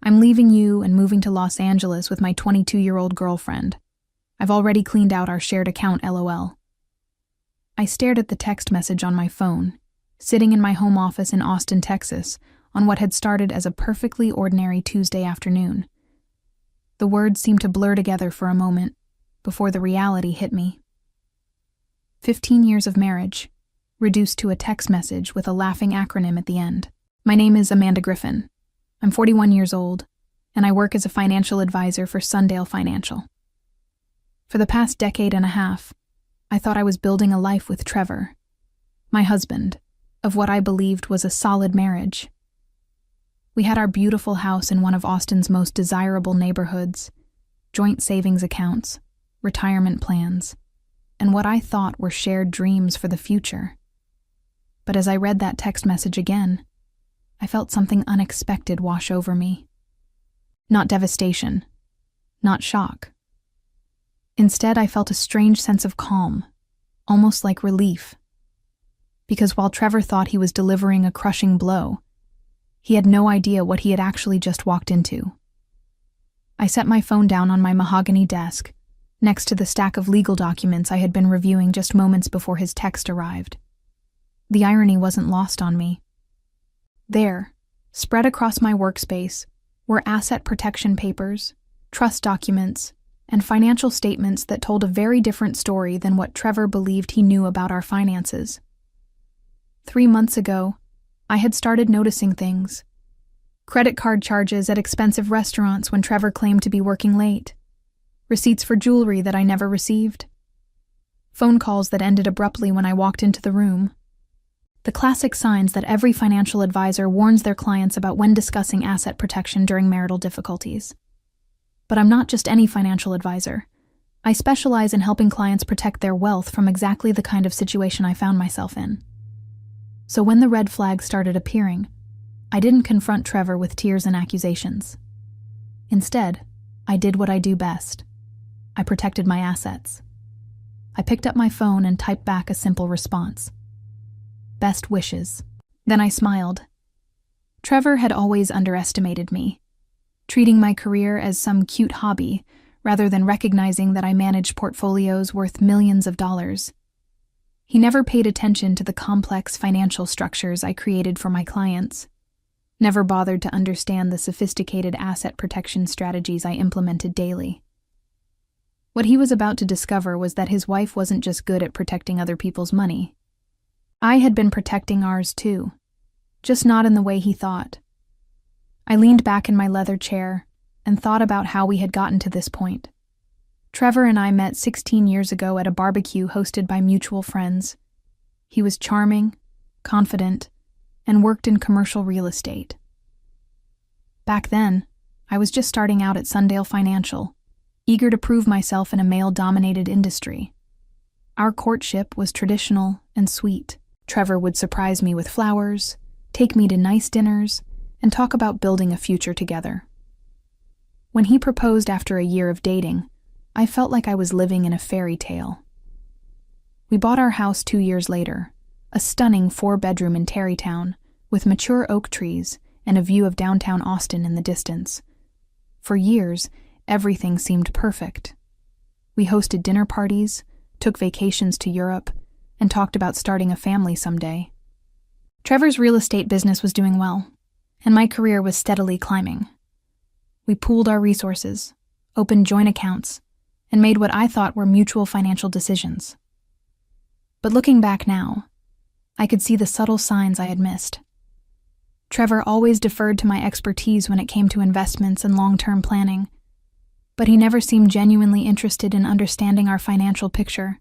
I'm leaving you and moving to Los Angeles with my 22-year-old girlfriend. I've already cleaned out our shared account, LOL. I stared at the text message on my phone, sitting in my home office in Austin, Texas, on what had started as a perfectly ordinary Tuesday afternoon. The words seemed to blur together for a moment, before the reality hit me. 15 years of marriage, reduced to a text message with a laughing acronym at the end. My name is Amanda Griffin. I'm 41 years old, and I work as a financial advisor for Sundale Financial. For the past decade and a half, I thought I was building a life with Trevor, my husband, of what I believed was a solid marriage. We had our beautiful house in one of Austin's most desirable neighborhoods, joint savings accounts, retirement plans, and what I thought were shared dreams for the future. But as I read that text message again, I felt something unexpected wash over me. Not devastation, not shock. Instead, I felt a strange sense of calm, almost like relief. Because while Trevor thought he was delivering a crushing blow, he had no idea what he had actually just walked into. I set my phone down on my mahogany desk, next to the stack of legal documents I had been reviewing just moments before his text arrived. The irony wasn't lost on me. There, spread across my workspace, were asset protection papers, trust documents, and financial statements that told a very different story than what Trevor believed he knew about our finances. 3 months ago, I had started noticing things. Credit card charges at expensive restaurants when Trevor claimed to be working late. Receipts for jewelry that I never received. Phone calls that ended abruptly when I walked into the room. The classic signs that every financial advisor warns their clients about when discussing asset protection during marital difficulties. But I'm not just any financial advisor. I specialize in helping clients protect their wealth from exactly the kind of situation I found myself in. So when the red flags started appearing, I didn't confront Trevor with tears and accusations. Instead, I did what I do best. I protected my assets. I picked up my phone and typed back a simple response. Best wishes. Then I smiled. Trevor had always underestimated me, treating my career as some cute hobby rather than recognizing that I managed portfolios worth millions of dollars. He never paid attention to the complex financial structures I created for my clients, never bothered to understand the sophisticated asset protection strategies I implemented daily. What he was about to discover was that his wife wasn't just good at protecting other people's money. I had been protecting ours too, just not in the way he thought. I leaned back in my leather chair and thought about how we had gotten to this point. Trevor and I met 16 years ago at a barbecue hosted by mutual friends. He was charming, confident, and worked in commercial real estate. Back then, I was just starting out at Sundale Financial, eager to prove myself in a male-dominated industry. Our courtship was traditional and sweet. Trevor would surprise me with flowers, take me to nice dinners, and talk about building a future together. When he proposed after a year of dating, I felt like I was living in a fairy tale. We bought our house 2 years later, a stunning 4-bedroom in Tarrytown, with mature oak trees and a view of downtown Austin in the distance. For years, everything seemed perfect. We hosted dinner parties, took vacations to Europe, and talked about starting a family someday. Trevor's real estate business was doing well, and my career was steadily climbing. We pooled our resources, opened joint accounts, and made what I thought were mutual financial decisions. But looking back now, I could see the subtle signs I had missed. Trevor always deferred to my expertise when it came to investments and long-term planning, but he never seemed genuinely interested in understanding our financial picture.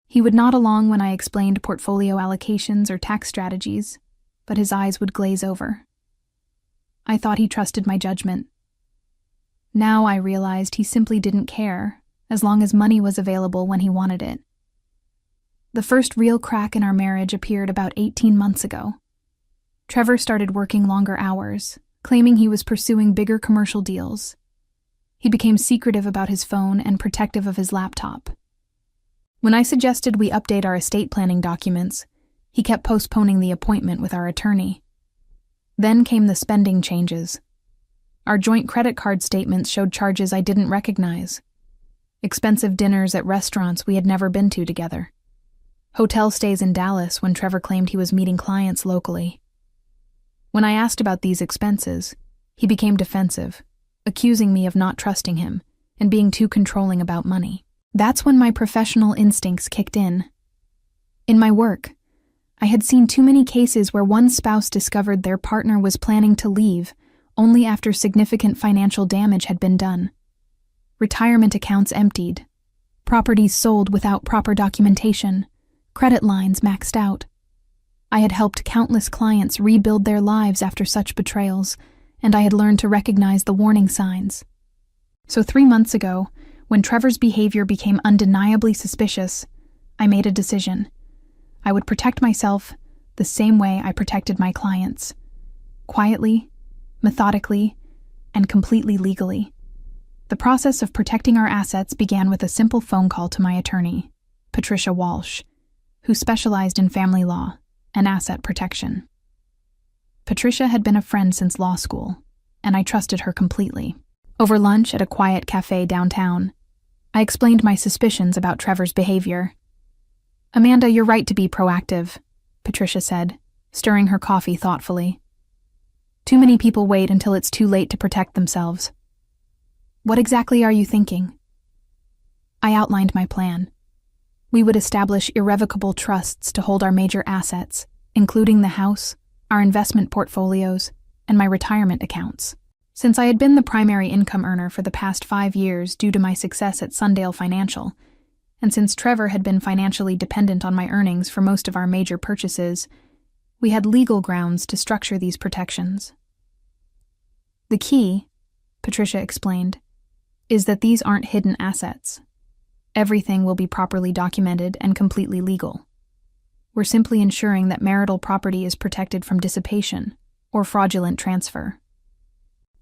He would nod along when I explained portfolio allocations or tax strategies, but his eyes would glaze over. I thought he trusted my judgment. Now I realized he simply didn't care, as long as money was available when he wanted it. The first real crack in our marriage appeared about 18 months ago. Trevor started working longer hours, claiming he was pursuing bigger commercial deals. He became secretive about his phone and protective of his laptop. When I suggested we update our estate planning documents, he kept postponing the appointment with our attorney. Then came the spending changes. Our joint credit card statements showed charges I didn't recognize. Expensive dinners at restaurants we had never been to together. Hotel stays in Dallas when Trevor claimed he was meeting clients locally. When I asked about these expenses, he became defensive, accusing me of not trusting him and being too controlling about money. That's when my professional instincts kicked in. In my work, I had seen too many cases where one spouse discovered their partner was planning to leave only after significant financial damage had been done. Retirement accounts emptied, properties sold without proper documentation, credit lines maxed out. I had helped countless clients rebuild their lives after such betrayals, and I had learned to recognize the warning signs. So 3 months ago, when Trevor's behavior became undeniably suspicious, I made a decision. I would protect myself the same way I protected my clients. Quietly, methodically, and completely legally. The process of protecting our assets began with a simple phone call to my attorney, Patricia Walsh, who specialized in family law and asset protection. Patricia had been a friend since law school, and I trusted her completely. Over lunch at a quiet cafe downtown, I explained my suspicions about Trevor's behavior. "Amanda, you're right to be proactive," Patricia said, stirring her coffee thoughtfully. "Too many people wait until it's too late to protect themselves." "What exactly are you thinking?" I outlined my plan. We would establish irrevocable trusts to hold our major assets, including the house, our investment portfolios, and my retirement accounts. Since I had been the primary income earner for the past 5 years due to my success at Sundale Financial, and since Trevor had been financially dependent on my earnings for most of our major purchases, we had legal grounds to structure these protections. The key, Patricia explained, is that these aren't hidden assets. Everything will be properly documented and completely legal. We're simply ensuring that marital property is protected from dissipation or fraudulent transfer.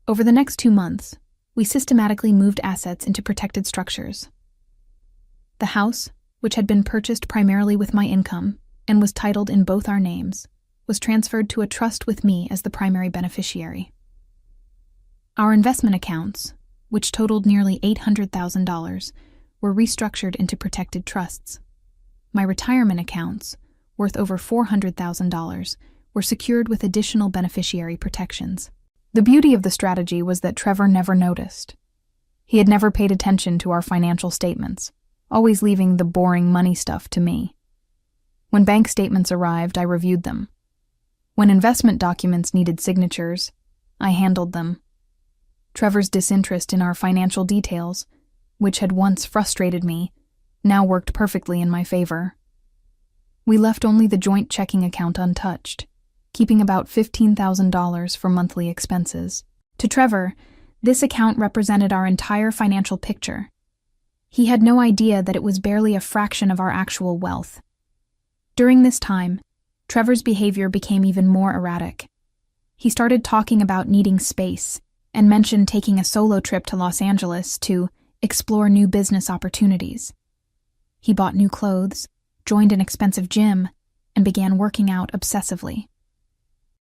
Over the next 2 months, we systematically moved assets into protected structures. The house, which had been purchased primarily with my income and was titled in both our names, was transferred to a trust with me as the primary beneficiary. Our investment accounts, which totaled nearly $800,000, were restructured into protected trusts. My retirement accounts, worth over $400,000, were secured with additional beneficiary protections. The beauty of the strategy was that Trevor never noticed. He had never paid attention to our financial statements, always leaving the boring money stuff to me. When bank statements arrived, I reviewed them. When investment documents needed signatures, I handled them. Trevor's disinterest in our financial details, which had once frustrated me, now worked perfectly in my favor. We left only the joint checking account untouched, keeping about $15,000 for monthly expenses. To Trevor, this account represented our entire financial picture. He had no idea that it was barely a fraction of our actual wealth. During this time, Trevor's behavior became even more erratic. He started talking about needing space and mentioned taking a solo trip to Los Angeles to explore new business opportunities. He bought new clothes, joined an expensive gym, and began working out obsessively.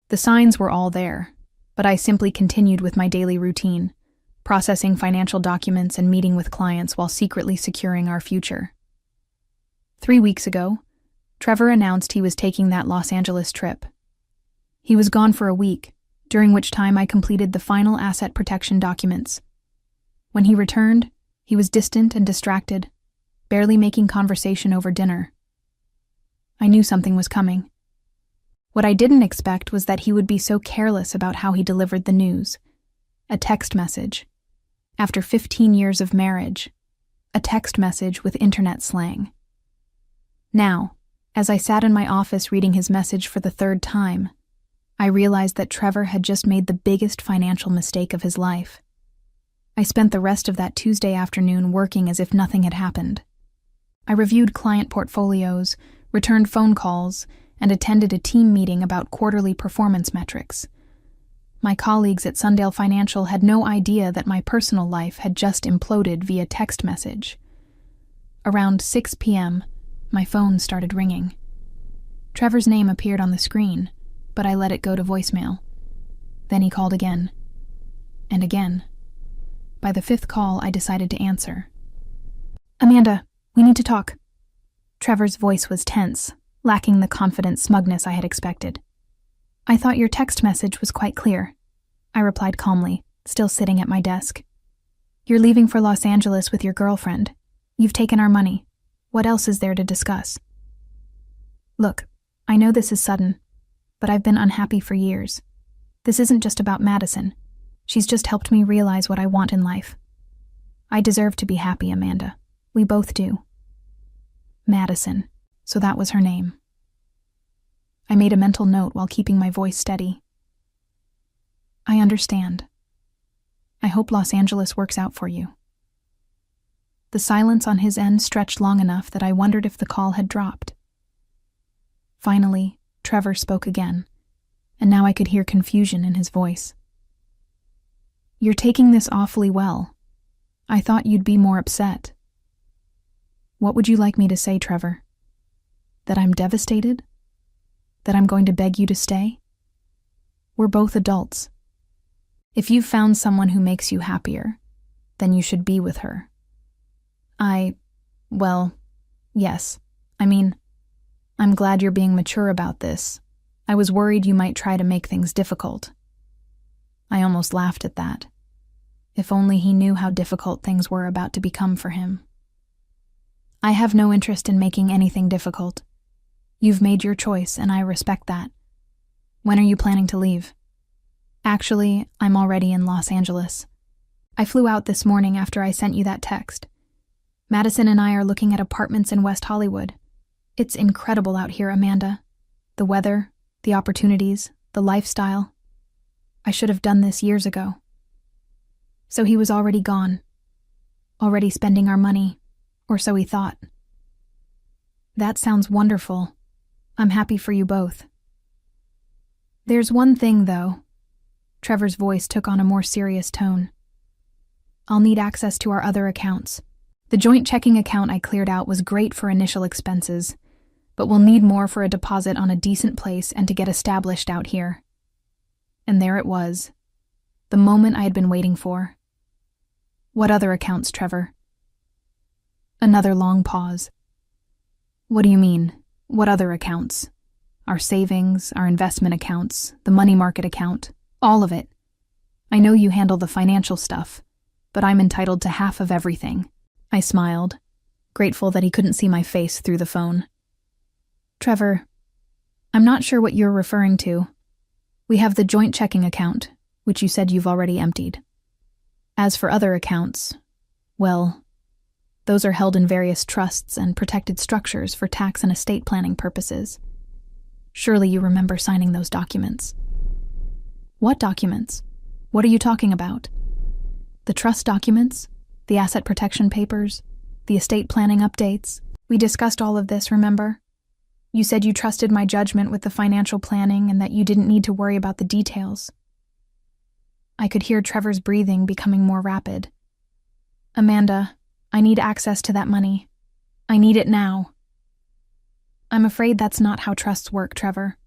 The signs were all there, but I simply continued with my daily routine, processing financial documents and meeting with clients while secretly securing our future. 3 weeks ago, Trevor announced he was taking that Los Angeles trip. He was gone for a week, during which time I completed the final asset protection documents. When he returned, he was distant and distracted, barely making conversation over dinner. I knew something was coming. What I didn't expect was that he would be so careless about how he delivered the news. A text message. After 15 years of marriage, a text message with internet slang. Now, as I sat in my office reading his message for the 3rd time, I realized that Trevor had just made the biggest financial mistake of his life. I spent the rest of that Tuesday afternoon working as if nothing had happened. I reviewed client portfolios, returned phone calls, and attended a team meeting about quarterly performance metrics. My colleagues at Sundale Financial had no idea that my personal life had just imploded via text message. Around 6 p.m., my phone started ringing. Trevor's name appeared on the screen, but I let it go to voicemail. Then he called again. and again. By the fifth call, I decided to answer. "Amanda, we need to talk." Trevor's voice was tense, lacking the confident smugness I had expected. "I thought your text message was quite clear," I replied calmly, still sitting at my desk. "You're leaving for Los Angeles with your girlfriend. You've taken our money. What else is there to discuss?" "Look, I know this is sudden, but I've been unhappy for years. This isn't just about Madison. She's just helped me realize what I want in life. I deserve to be happy, Amanda. We both do." Madison, so that was her name. I made a mental note while keeping my voice steady. "I understand. I hope Los Angeles works out for you." The silence on his end stretched long enough that I wondered if the call had dropped. Finally, Trevor spoke again, and now I could hear confusion in his voice. "You're taking this awfully well. I thought you'd be more upset." "What would you like me to say, Trevor? That I'm devastated? That I'm going to beg you to stay? We're both adults. If you've found someone who makes you happier, then you should be with her." Well, yes. I'm glad you're being mature about this. I was worried you might try to make things difficult. I almost laughed at that. If only he knew how difficult things were about to become for him. "I have no interest in making anything difficult. You've made your choice, and I respect that. When are you planning to leave?" "Actually, I'm already in Los Angeles. I flew out this morning after I sent you that text. Madison and I are looking at apartments in West Hollywood. It's incredible out here, Amanda. The weather, the opportunities, the lifestyle. I should have done this years ago." So he was already gone. Already spending our money, or so he thought. "That sounds wonderful. I'm happy for you both." "There's one thing, though." Trevor's voice took on a more serious tone. "I'll need access to our other accounts. The joint checking account I cleared out was great for initial expenses, but we'll need more for a deposit on a decent place and to get established out here." And there it was, the moment I had been waiting for. "What other accounts, Trevor?" Another long pause. "What do you mean, what other accounts?" "Our savings, our investment accounts, the money market account, all of it. I know you handle the financial stuff, but I'm entitled to half of everything." I smiled, grateful that he couldn't see my face through the phone. "Trevor, I'm not sure what you're referring to. We have the joint checking account, which you said you've already emptied. As for other accounts, well, those are held in various trusts and protected structures for tax and estate planning purposes. Surely you remember signing those documents." "What documents? What are you talking about?" "The trust documents, the asset protection papers, the estate planning updates. We discussed all of this, remember? You said you trusted my judgment with the financial planning and that you didn't need to worry about the details." I could hear Trevor's breathing becoming more rapid. "Amanda, I need access to that money. I need it now." "I'm afraid that's not how trusts work, Trevor.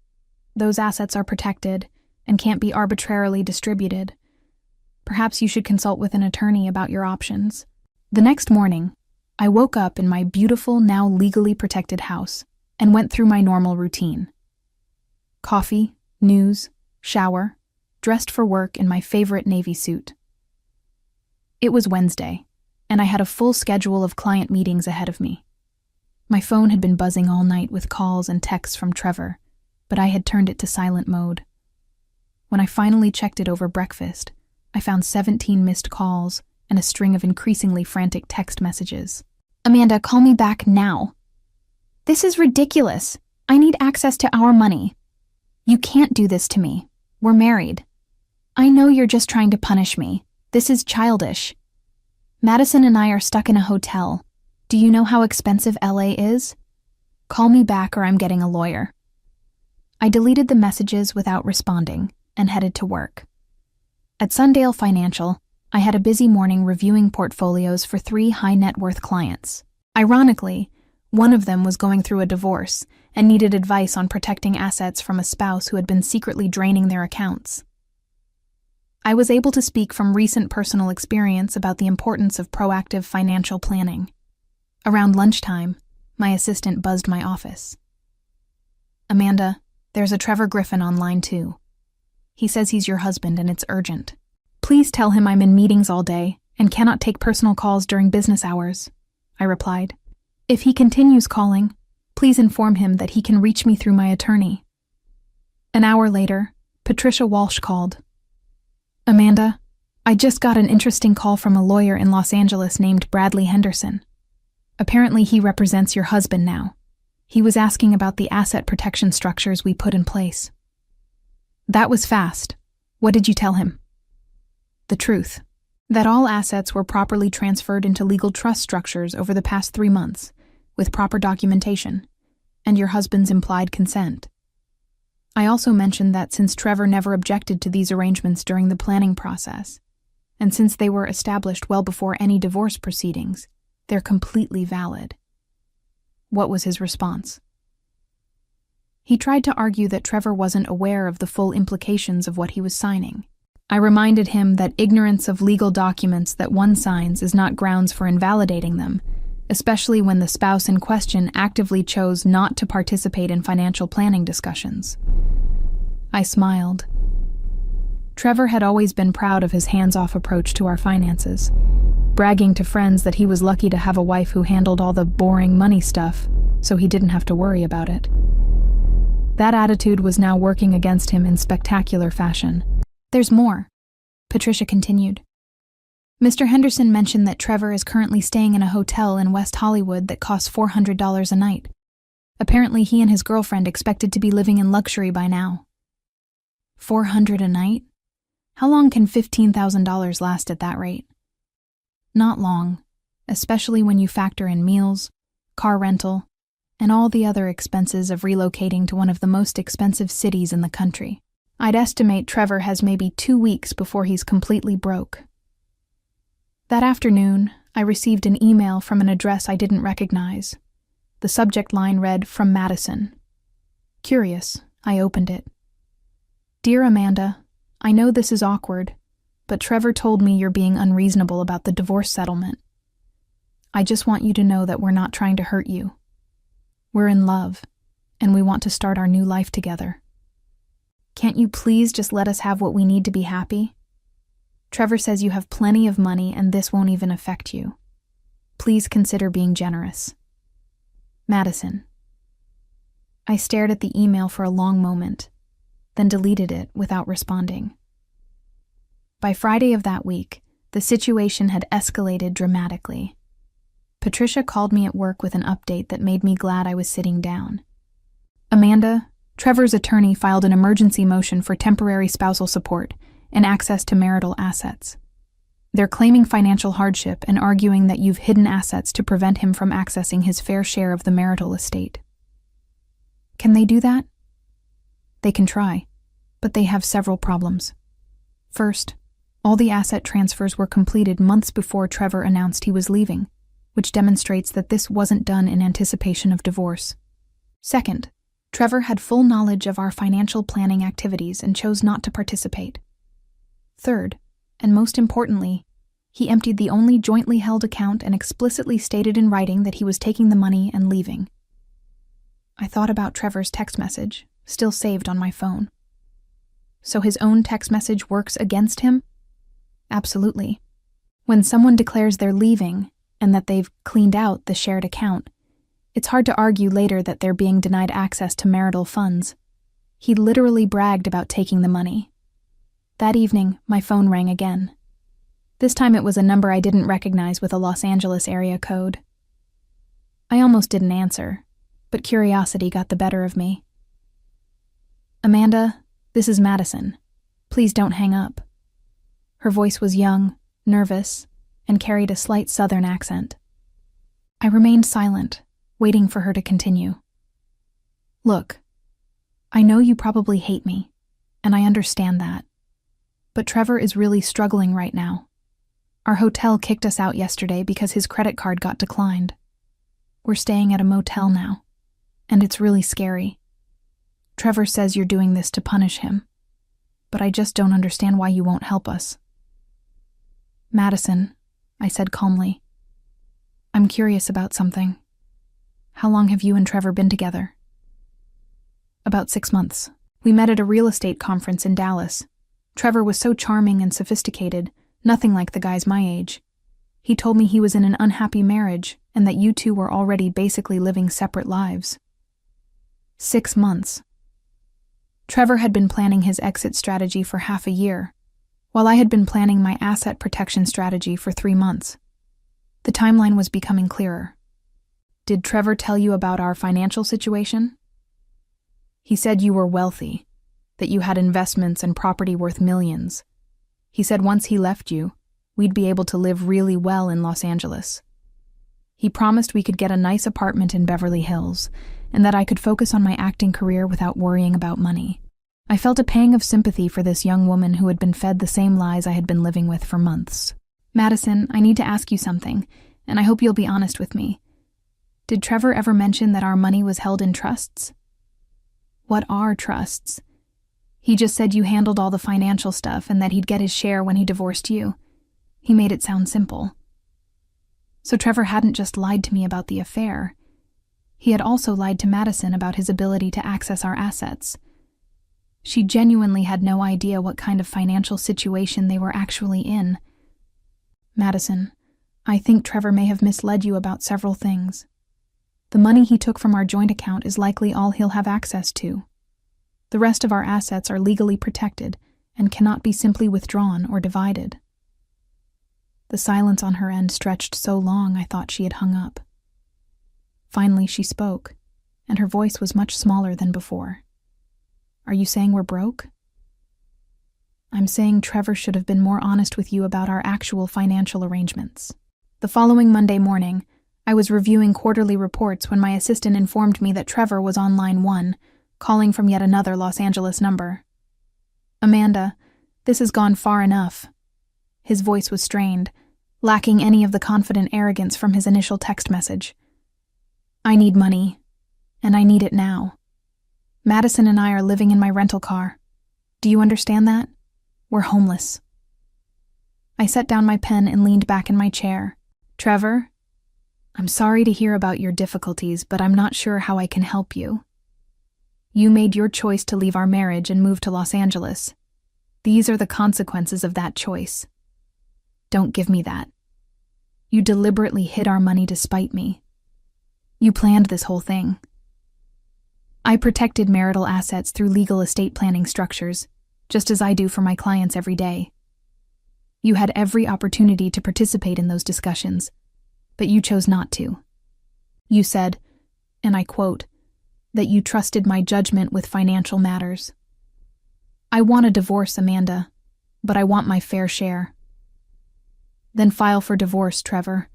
Those assets are protected and can't be arbitrarily distributed. Perhaps you should consult with an attorney about your options." The next morning, I woke up in my beautiful, now legally protected house and went through my normal routine. Coffee, news, shower, dressed for work in my favorite navy suit. It was Wednesday, and I had a full schedule of client meetings ahead of me. My phone had been buzzing all night with calls and texts from Trevor, but I had turned it to silent mode. When I finally checked it over breakfast, I found 17 missed calls and a string of increasingly frantic text messages. "Amanda, call me back now. This is ridiculous. I need access to our money. You can't do this to me. We're married. I know you're just trying to punish me. This is childish. Madison and I are stuck in a hotel. Do you know how expensive LA is? Call me back or I'm getting a lawyer." I deleted the messages without responding and headed to work. At Sundale Financial, I had a busy morning reviewing portfolios for 3 high-net-worth clients. Ironically, one of them was going through a divorce and needed advice on protecting assets from a spouse who had been secretly draining their accounts. I was able to speak from recent personal experience about the importance of proactive financial planning. Around lunchtime, my assistant buzzed my office. "Amanda, there's a Trevor Griffin on line 2. He says he's your husband and it's urgent. Please tell him I'm in meetings all day and cannot take personal calls during business hours," I replied. "If he continues calling, please inform him that he can reach me through my attorney." An hour later, Patricia Walsh called. "Amanda, I just got an interesting call from a lawyer in Los Angeles named Bradley Henderson. Apparently he represents your husband now. He was asking about the asset protection structures we put in place." "That was fast. What did you tell him?" "The truth. That all assets were properly transferred into legal trust structures over the past 3 months, with proper documentation, and your husband's implied consent. I also mentioned that since Trevor never objected to these arrangements during the planning process, and since they were established well before any divorce proceedings, they're completely valid." What was his response? He tried to argue that Trevor wasn't aware of the full implications of what he was signing. I reminded him that ignorance of legal documents that one signs is not grounds for invalidating them, especially when the spouse in question actively chose not to participate in financial planning discussions. I smiled. Trevor had always been proud of his hands-off approach to our finances, bragging to friends that he was lucky to have a wife who handled all the boring money stuff, so he didn't have to worry about it. That attitude was now working against him in spectacular fashion. "There's more," Patricia continued. "Mr. Henderson mentioned that Trevor is currently staying in a hotel in West Hollywood that costs $400 a night. Apparently he and his girlfriend expected to be living in luxury by now." $400 a night? How long can $15,000 last at that rate? Not long, especially when you factor in meals, car rental, and all the other expenses of relocating to one of the most expensive cities in the country. I'd estimate Trevor has maybe 2 weeks before he's completely broke. That afternoon, I received an email from an address I didn't recognize. The subject line read, "From Madison." Curious, I opened it. "Dear Amanda, I know this is awkward, but Trevor told me you're being unreasonable about the divorce settlement. I just want you to know that we're not trying to hurt you. We're in love, and we want to start our new life together. Can't you please just let us have what we need to be happy? Trevor says you have plenty of money and this won't even affect you. Please consider being generous. Madison." I stared at the email for a long moment, then deleted it without responding. By Friday of that week, the situation had escalated dramatically. Patricia called me at work with an update that made me glad I was sitting down. "Amanda, Trevor's attorney filed an emergency motion for temporary spousal support and access to marital assets. They're claiming financial hardship and arguing that you've hidden assets to prevent him from accessing his fair share of the marital estate." "Can they do that?" "They can try, but they have several problems. First, all the asset transfers were completed months before Trevor announced he was leaving, which demonstrates that this wasn't done in anticipation of divorce. Second, Trevor had full knowledge of our financial planning activities and chose not to participate. Third, and most importantly, he emptied the only jointly held account and explicitly stated in writing that he was taking the money and leaving." I thought about Trevor's text message, still saved on my phone. So his own text message works against him? Absolutely. When someone declares they're leaving and that they've cleaned out the shared account, it's hard to argue later that they're being denied access to marital funds. He literally bragged about taking the money. That evening, my phone rang again. This time it was a number I didn't recognize with a Los Angeles area code. I almost didn't answer, but curiosity got the better of me. "Amanda, this is Madison. Please don't hang up." Her voice was young, nervous, and carried a slight southern accent. I remained silent, waiting for her to continue. "Look, I know you probably hate me, and I understand that. But Trevor is really struggling right now. Our hotel kicked us out yesterday because his credit card got declined. We're staying at a motel now, and it's really scary. Trevor says you're doing this to punish him. but I just don't understand why you won't help us." "Madison," I said calmly, "I'm curious about something. How long have you and Trevor been together?" "About 6 months. We met at a real estate conference in Dallas. Trevor was so charming and sophisticated, nothing like the guys my age. He told me he was in an unhappy marriage and that you two were already basically living separate lives." 6 months. Trevor had been planning his exit strategy for half a year, while I had been planning my asset protection strategy for 3 months. The timeline was becoming clearer. "Did Trevor tell you about our financial situation?" "He said you were wealthy, that you had investments and property worth millions. He said once he left you, we'd be able to live really well in Los Angeles. He promised we could get a nice apartment in Beverly Hills, and that I could focus on my acting career without worrying about money." I felt a pang of sympathy for this young woman who had been fed the same lies I had been living with for months. "Madison, I need to ask you something, and I hope you'll be honest with me. Did Trevor ever mention that our money was held in trusts?" "What are trusts?" "He just said you handled all the financial stuff and that he'd get his share when he divorced you. He made it sound simple." So Trevor hadn't just lied to me about the affair. He had also lied to Madison about his ability to access our assets. She genuinely had no idea what kind of financial situation they were actually in. "Madison, I think Trevor may have misled you about several things. The money he took from our joint account is likely all he'll have access to. The rest of our assets are legally protected and cannot be simply withdrawn or divided." The silence on her end stretched so long I thought she had hung up. Finally she spoke, and her voice was much smaller than before. "Are you saying we're broke?" "I'm saying Trevor should have been more honest with you about our actual financial arrangements." The following Monday morning, I was reviewing quarterly reports when my assistant informed me that Trevor was on line 1, calling from yet another Los Angeles number. "Amanda, this has gone far enough." His voice was strained, lacking any of the confident arrogance from his initial text message. "I need money, and I need it now. Madison and I are living in my rental car. Do you understand that? We're homeless." I set down my pen and leaned back in my chair. "Trevor, I'm sorry to hear about your difficulties, but I'm not sure how I can help you. You made your choice to leave our marriage and move to Los Angeles. These are the consequences of that choice. Don't give me that. You deliberately hid our money to spite me. You planned this whole thing. I protected marital assets through legal estate planning structures, just as I do for my clients every day. You had every opportunity to participate in those discussions, but you chose not to. You said, and I quote, that you trusted my judgment with financial matters. I want a divorce, Amanda, but I want my fair share. Then file for divorce, Trevor.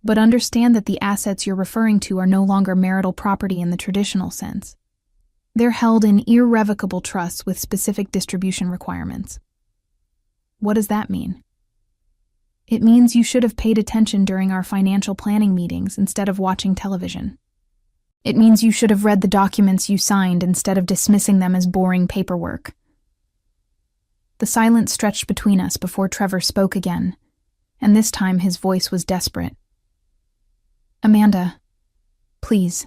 But understand that the assets you're referring to are no longer marital property in the traditional sense. They're held in irrevocable trusts with specific distribution requirements. What does that mean? It means you should have paid attention during our financial planning meetings instead of watching television. It means you should have read the documents you signed instead of dismissing them as boring paperwork. The silence stretched between us before Trevor spoke again, and this time his voice was desperate. Amanda, please.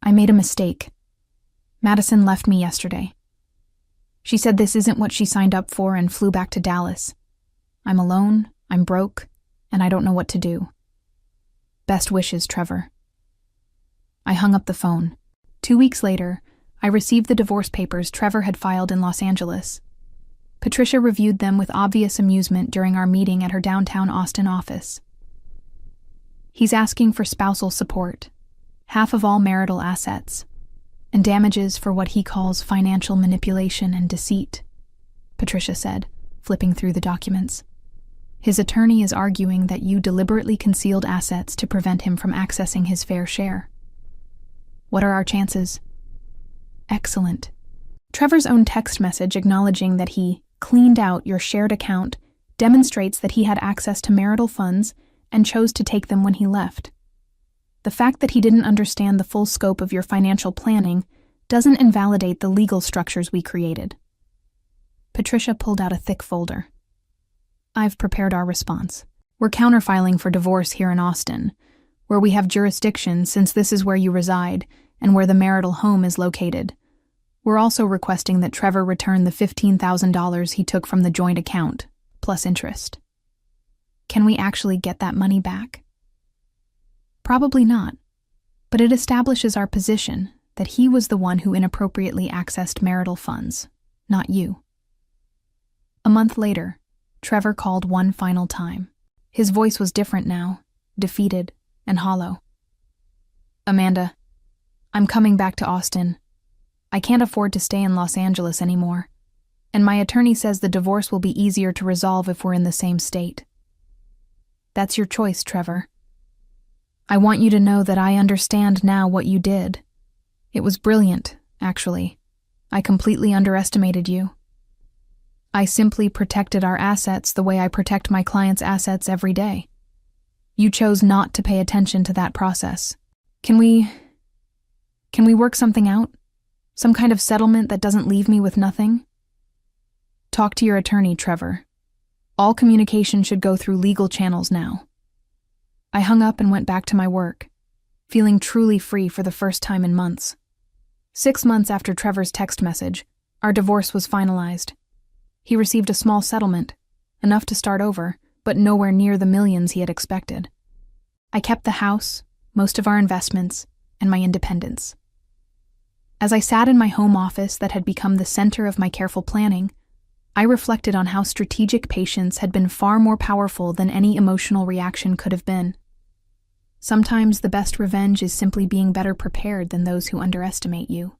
I made a mistake. Madison left me yesterday. She said this isn't what she signed up for and flew back to Dallas. I'm alone, I'm broke, and I don't know what to do. Best wishes, Trevor. I hung up the phone. 2 weeks later, I received the divorce papers Trevor had filed in Los Angeles. Patricia reviewed them with obvious amusement during our meeting at her downtown Austin office. He's asking for spousal support, half of all marital assets, and damages for what he calls financial manipulation and deceit, Patricia said, flipping through the documents. His attorney is arguing that you deliberately concealed assets to prevent him from accessing his fair share. What are our chances? Excellent. Trevor's own text message acknowledging that he cleaned out your shared account demonstrates that he had access to marital funds and chose to take them when he left. The fact that he didn't understand the full scope of your financial planning doesn't invalidate the legal structures we created. Patricia pulled out a thick folder. I've prepared our response. We're counterfiling for divorce here in Austin, where we have jurisdiction since this is where you reside and where the marital home is located. We're also requesting that Trevor return the $15,000 he took from the joint account, plus interest. Can we actually get that money back? Probably not, but it establishes our position that he was the one who inappropriately accessed marital funds, not you. A month later, Trevor called one final time. His voice was different now, defeated and hollow. Amanda, I'm coming back to Austin. I can't afford to stay in Los Angeles anymore, and my attorney says the divorce will be easier to resolve if we're in the same state. That's your choice, Trevor. I want you to know that I understand now what you did. It was brilliant, actually. I completely underestimated you. I simply protected our assets the way I protect my clients' assets every day. You chose not to pay attention to that process. Can we work something out? Some kind of settlement that doesn't leave me with nothing? Talk to your attorney, Trevor. All communication should go through legal channels now. I hung up and went back to my work, feeling truly free for the first time in months. 6 months after Trevor's text message, our divorce was finalized. He received a small settlement, enough to start over, but nowhere near the millions he had expected. I kept the house, most of our investments, and my independence. As I sat in my home office that had become the center of my careful planning, I reflected on how strategic patience had been far more powerful than any emotional reaction could have been. Sometimes the best revenge is simply being better prepared than those who underestimate you.